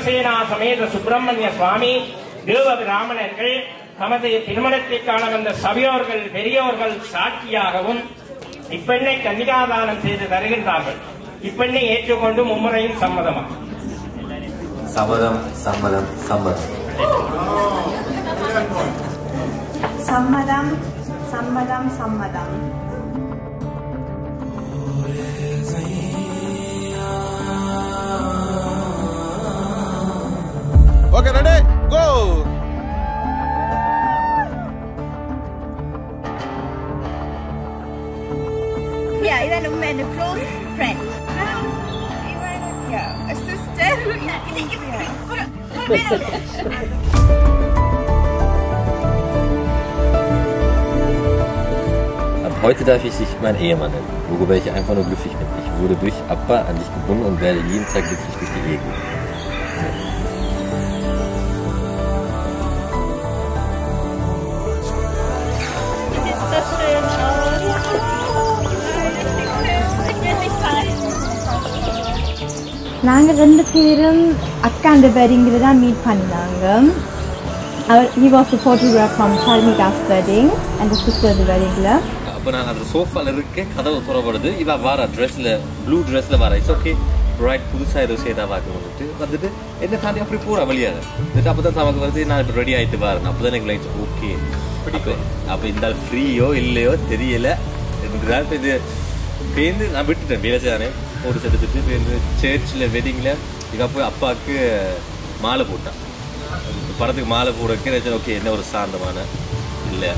தேவசேனா சமேத சுப்பிரமணிய சுவாமி தேவ பிராமணர்கள் தமது திருமணத்திற்கான வந்த சபையோர்கள் பெரியோர்கள் சாட்சியாகவும் இப்பெண்ணை கன்னிகாதானம் செய்து தருகின்றார்கள். இப்பெண்ணை ஏற்றுக்கொண்டு மும்முறையும் சம்மதமாக. சம்மதம் சம்மதம் சம்மதம் சம்மதம் சம்மதம் சம்மதம். Okay, ready? Go! Yeah, even a close friend. Even a sister. Ab heute darf ich dich mein Ehemann nennen, worüber ich einfach nur glücklich bin. Ich wurde durch Abba an dich gebunden und werde jeden Tag glücklich durch die Ehe gehen. நாங்கள் 2 பேரும் அக்காண்ட weddingல தான் meet பண்ணாங்க. He was the photographer from Sharmika's wedding and the sister's weddingல. அப்ப நான் அந்த சோஃபால இருக்க கதவு திறப்படுது. இவ வார ட்ரெஸ்ல ப்ளூ ட்ரெஸ்ல வார. இட்ஸ் ஓகே பிரைட் புதுசா ஏதோ சேதா வந்துட்டு என்ன தாண்டி அப்படி போற வழியாக வந்துட்டு அப்பதான் நமக்கு வந்து நான் இப்போ ரெடி ஆயிட்டு வரேன். அப்பதான் எனக்கு லைட் ஓகே அப்ப இந்த ஃப்ரீயோ இல்லையோ தெரியல. இது பேருந்து நான் விட்டுட்டேன் வேலை செய்யானே போட்டு செடுத்துட்டு பேருந்து சர்ச்சில் வெட்டிங்கில் இவ போய் அப்பாவுக்கு மாலை போட்டான். படத்துக்கு மாலை போடுறதுக்கு நினைச்சேன் ஓகே என்ன ஒரு சாந்தமான இல்லை.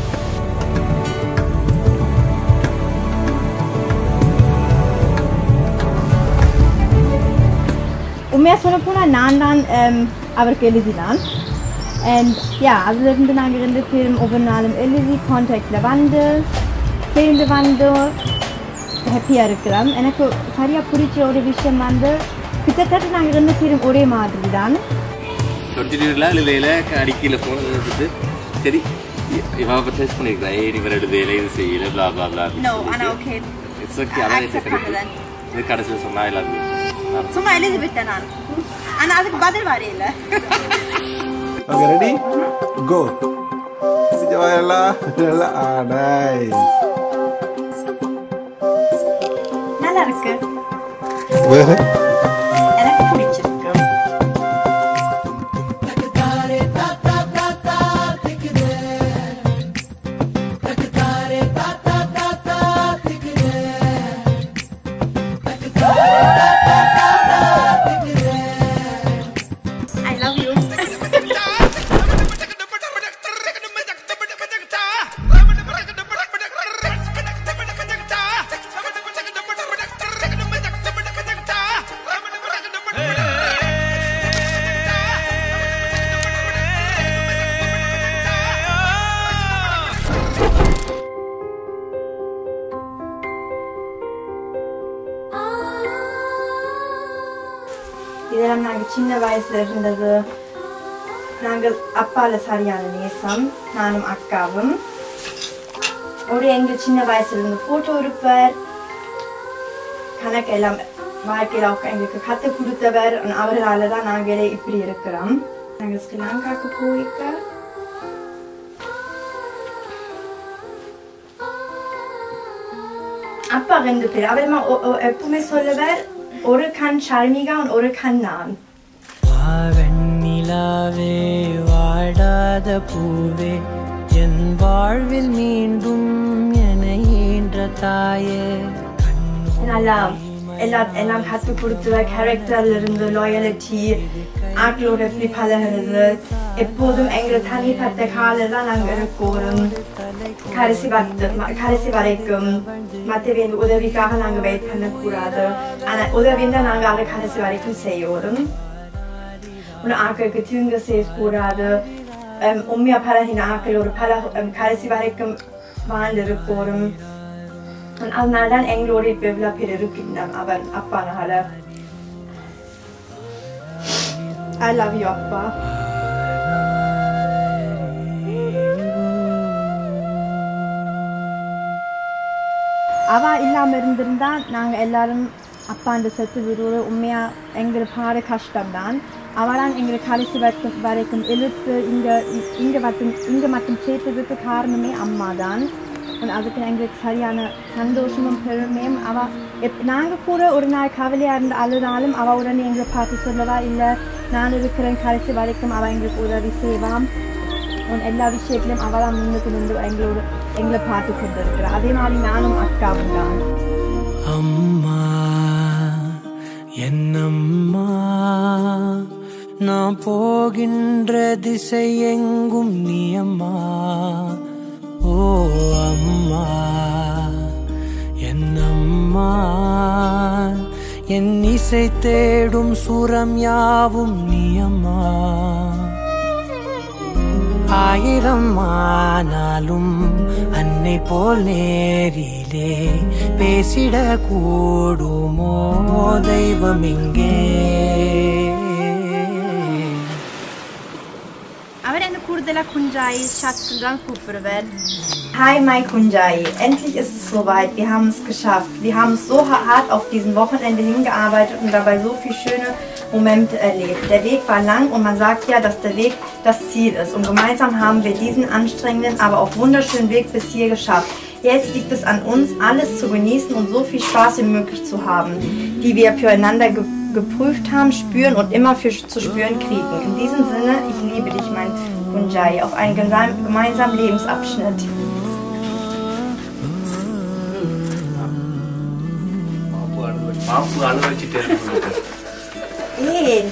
உண்மையாக சொல்ல போனால் நான் தான் அவருக்கு எழுதினான். அண்ட் யா அதுலேருந்து நாங்கள் 2 பேரும் ஒவ்வொரு நாளும் எழுதி கான்டாக்டில் வந்து சேர்ந்து வந்து ஹாப்பியாக இருக்கிறோம். எனக்கு சரியாக பிடிச்ச ஒரு விஷயம் வந்து கிட்டத்தட்ட நாங்கள் 2 பேரும் ஒரே மாதிரி தான். எழுதையில அடிக்கையில் ஃபோன் எடுத்துட்டு சரி இவ டெஸ்ட் பண்ணிருக்கா இவர் எழுதையில இது செய்யல பிளா பிளா பிளா. இட்ஸ் ஓகே அதான் இது கடைசியில் சொன்னா எல்லாருமே சும்மா எழுதி விட்டேன் நான். ஆனால் அதுக்கு பதில் வரையில. Okay, ready? Go! Nice! நல்லா இருக்கு. Where? எனக்கு பிடிச்சிருக்கு. இதெல்லாம் நாங்கள் சின்ன வயசுல இருந்தது. நாங்கள் அப்பால சரியான நேசம், நானும் அக்காவும். ஒரு எங்கள் சின்ன வயசுல இருந்து ஃபோட்டோ எடுப்பார். கணக்கு எல்லாம் வாழ்க்கையில் அவங்க எங்களுக்கு கற்றுக் கொடுத்தவர். அவரால் தான் நாங்களே இப்படி இருக்கிறோம். நாங்கள் ஸ்ரீலங்காவுக்கு போயிருக்க அப்பா 2 பேர். அவர் எப்பவுமே சொல்லுவார் ஒரு கண் ஷர்மிகா ஒரு கண் நான். வெண்ணிலாவே வாடாத பூவே என் வாழ்வில் மீண்டும் என ஈன்ற தாயே. நல்லா எல்லாம் கற்றுக் கொடுத்துருவ. கேரக்டர்ல இருந்து லாயலிட்டி, ஆக்களோட எப்படி பழகிறது, எப்போதும் எங்களை தனிப்பட்ட காலில் தான் நாங்கள் இருக்கோம். கடைசி வரைக்கும் மற்றவங்க உதவிக்காக நாங்கள் வெயிட் பண்ணக்கூடாது. ஆனால் உதவின்னா நாங்கள் அதை கடைசி வரைக்கும் செய்யணும். ஆக்களுக்கு தீங்கு செய்யக்கூடாது. உண்மையாக பழகின ஆக்களோட கடைசி வரைக்கும் வாழ்ந்திருக்கோம். அதனால தான் எங்களோட இப்போ இவ்வளோ பேர் இருக்கின்றோம் அவர் அப்பானால. I love you அப்பா. அவ இல்லாமல் இருந்திருந்தா நாங்கள் எல்லாரும் அப்பாண்ட செத்து விடுவோம். உண்மையாக எங்களுக்கு பாட கஷ்டம்தான். அவளாம் எங்களுக்கு கடைசி வரைக்கும் எழுத்து இங்கே மட்டும் சேர்த்ததுக்கு காரணமே அம்மா தான். அதுக்கு எங்களுக்கு சரியான சந்தோஷமும் பெருமையும். நாங்கள் கூட ஒரு நாள் கவலையாக இருந்து அழுதாலும் அவள் உடனே எங்களை பார்த்து சொல்லவா, இல்லை நான் இருக்கிறேன் கடைசி வரைக்கும் அவள் எங்களுக்கு உதவி செய்வான். எல்லா விஷயத்திலும் அவளாம் முன்னுக்கு நின்று எங்களை பார்த்து கொண்டு இருக்கிறாள். அதே மாதிரி நானும் அக்காவும் தான். அம்மா என்னம்மா, நான் போகின்ற திசை எங்கும் நீ அம்மா. ஓ அம்மா என்னம்மா, என் இசை தேடும் சுரம் யாவும் நீ அம்மா. ஆயிரம் ஆனாலும் அன்னை போல் நேரிலே பேசிட கூடுமோ தெய்வம் இங்கே. Aber eine Kurdela Kunjai, Schatz, dann Kuferwelt. Hi, Mai Kunjai. Endlich ist es soweit. Wir haben es geschafft. Wir haben so hart auf diesem Wochenende hingearbeitet und dabei so viele schöne Momente erlebt. Der Weg war lang und man sagt ja, dass der Weg das Ziel ist. Und gemeinsam haben wir diesen anstrengenden, aber auch wunderschönen Weg bis hier geschafft. Jetzt liegt es an uns, alles zu genießen und so viel Spaß wie möglich zu haben, die wir füreinander geprüft haben, spüren und immer zu spüren kriegen. In diesem Sinne, ich liebe dich, mein Kunjai, auf einen gemeinsamen Lebensabschnitt. Hey.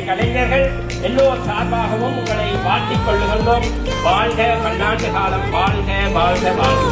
கலைஞர்கள் எல்லோர் சார்பாகவும் உங்களை வாழ்த்திக் கொள்ளுகின்றோம். வாழ்க பன்னாட்டு காலம், வாழ்க வாழ்க வாழ்க.